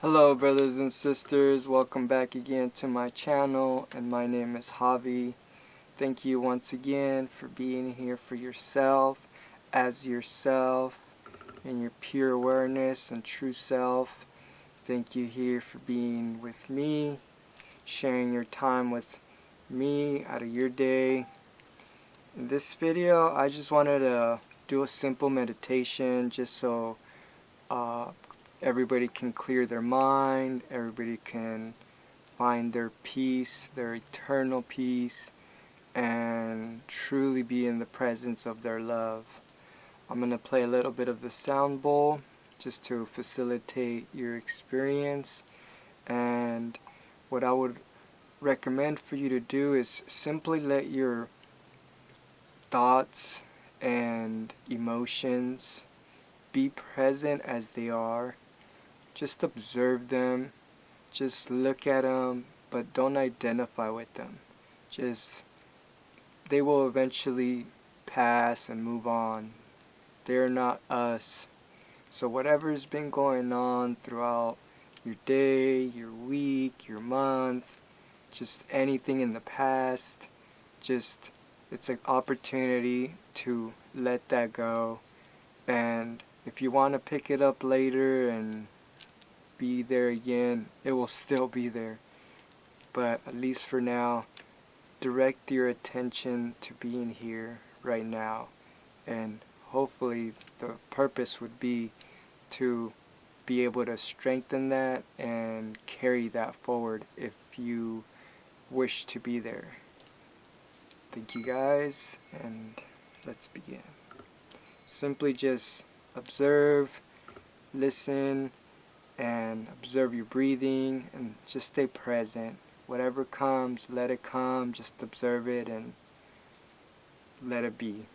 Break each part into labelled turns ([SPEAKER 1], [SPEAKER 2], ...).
[SPEAKER 1] Hello brothers and sisters, welcome back again to my channel, and my name is Javi. Thank you once again for being here for yourself, as yourself, in your pure awareness and true self. Thank you here for being with me, sharing your time with me out of your day. In this video, I just wanted to do a simple meditation just so everybody can clear their mind, everybody can find their peace, their eternal peace, and truly be in the presence of their love. I'm going to play a little bit of the sound bowl just to facilitate your experience, and what I would recommend for you to do is simply let your thoughts and emotions be present as they are. Just observe them, just look at them, but don't identify with them. They will eventually pass and move on. They're not us. So whatever's been going on throughout your day, your week, your month, just anything in the past, it's an opportunity to let that go. And if you want to pick it up later and be there again, it will still be there. But at least for now, direct your attention to being here right now. And hopefully the purpose would be to be able to strengthen that and carry that forward if you wish to be there. Thank you guys, and let's begin. Simply just observe, listen, and observe your breathing, and just stay present. Whatever comes, let it come. Just observe it and let it be.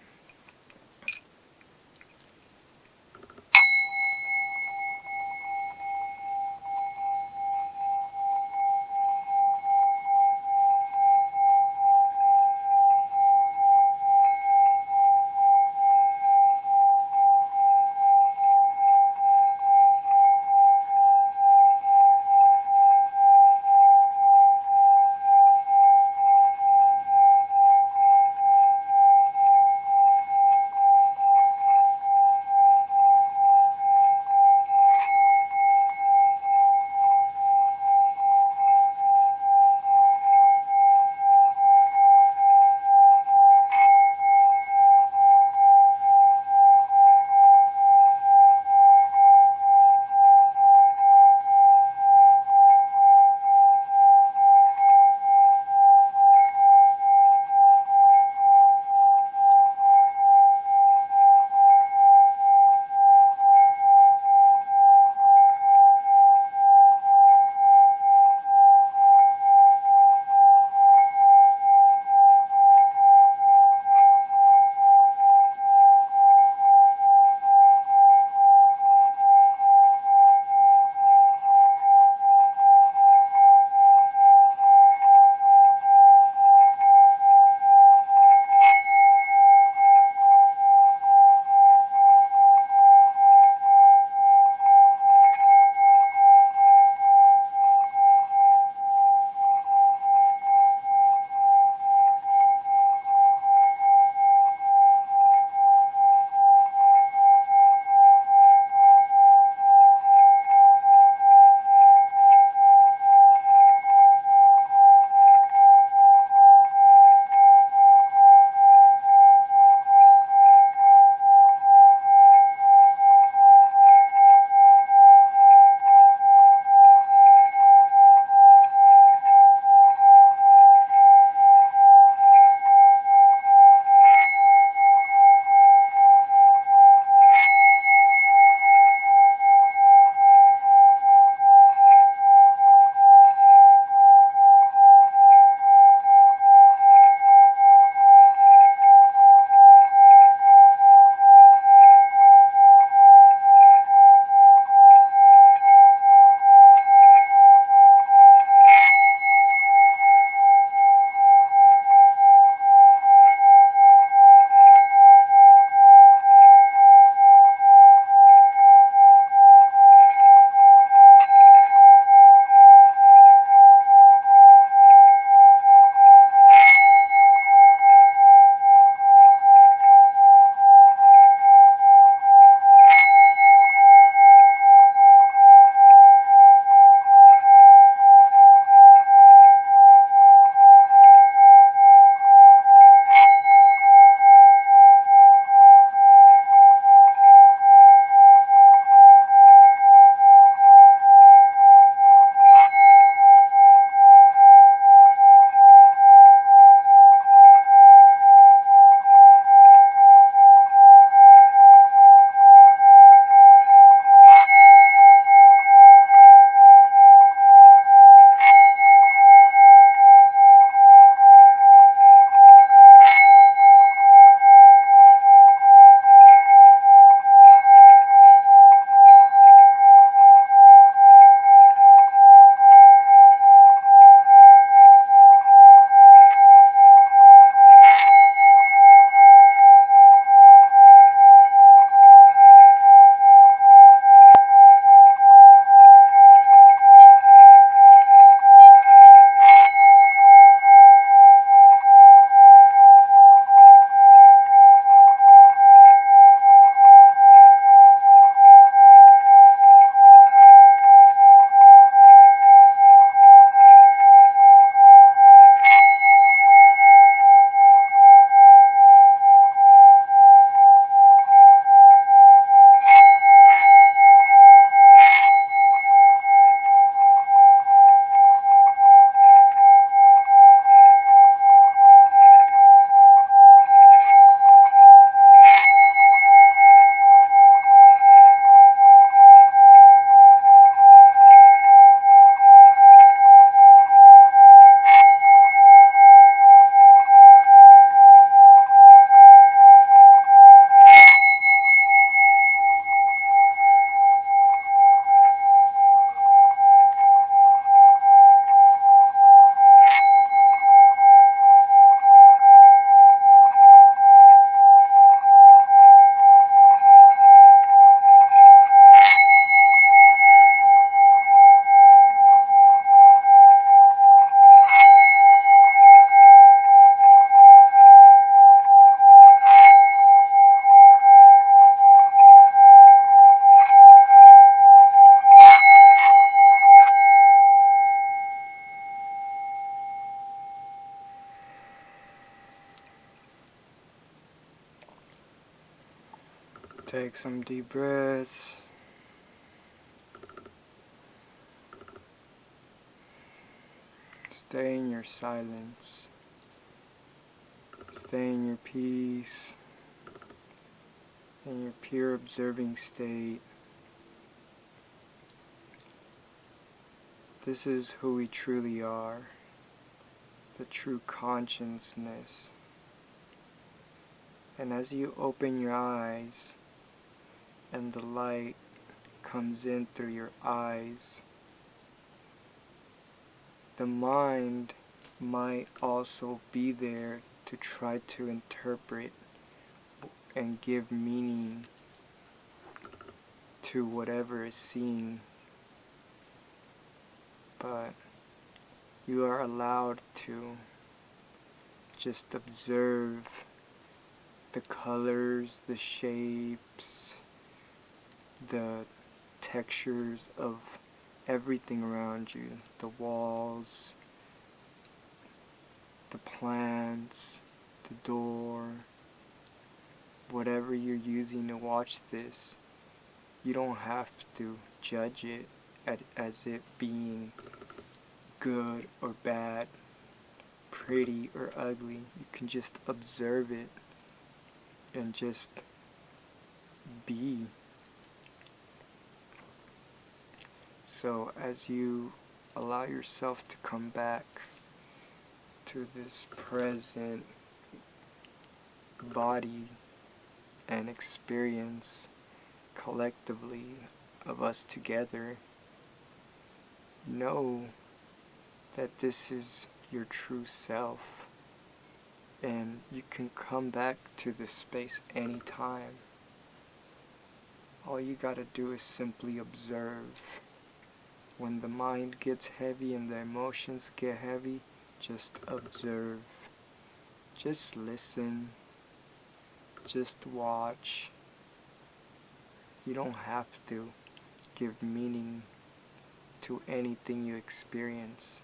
[SPEAKER 1] Take some deep breaths. Stay in your silence. Stay in your peace, in your pure observing state. This is who we truly are, the true consciousness. And as you open your eyes and the light comes in through your eyes, the mind might also be there to try to interpret and give meaning to whatever is seen. But you are allowed to just observe the colors, the shapes, the textures of everything around you, the walls, the plants, the door, whatever you're using to watch this. You don't have to judge it as it being good or bad, pretty or ugly. You can just observe it and just be. So as you allow yourself to come back to this present body and experience collectively of us together, know that this is your true self, and you can come back to this space anytime. All you gotta do is simply observe. When the mind gets heavy and the emotions get heavy, just observe. Just listen. Just watch. You don't have to give meaning to anything you experience.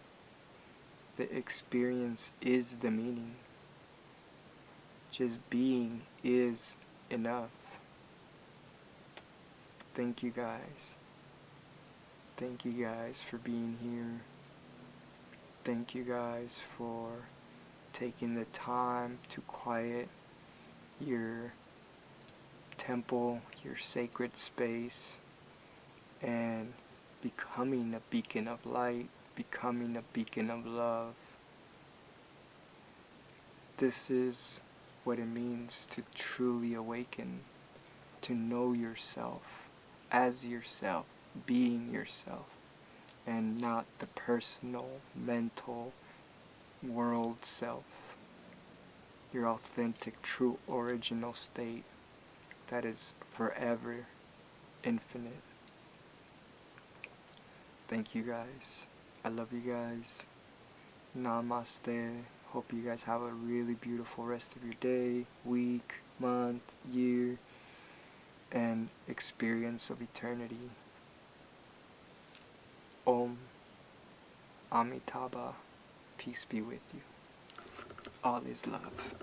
[SPEAKER 1] The experience is the meaning. Just being is enough. Thank you guys. Thank you guys for being here. Thank you guys for taking the time to quiet your temple, your sacred space, and becoming a beacon of light, becoming a beacon of love. This is what it means to truly awaken, to know yourself as yourself, being yourself, and not the personal, mental, world self. Your authentic, true, original state that is forever infinite. Thank you guys. I love you guys. Namaste. Hope you guys have a really beautiful rest of your day, week, month, year, and experience of eternity. Om. Amitabah. Peace be with you. All is love.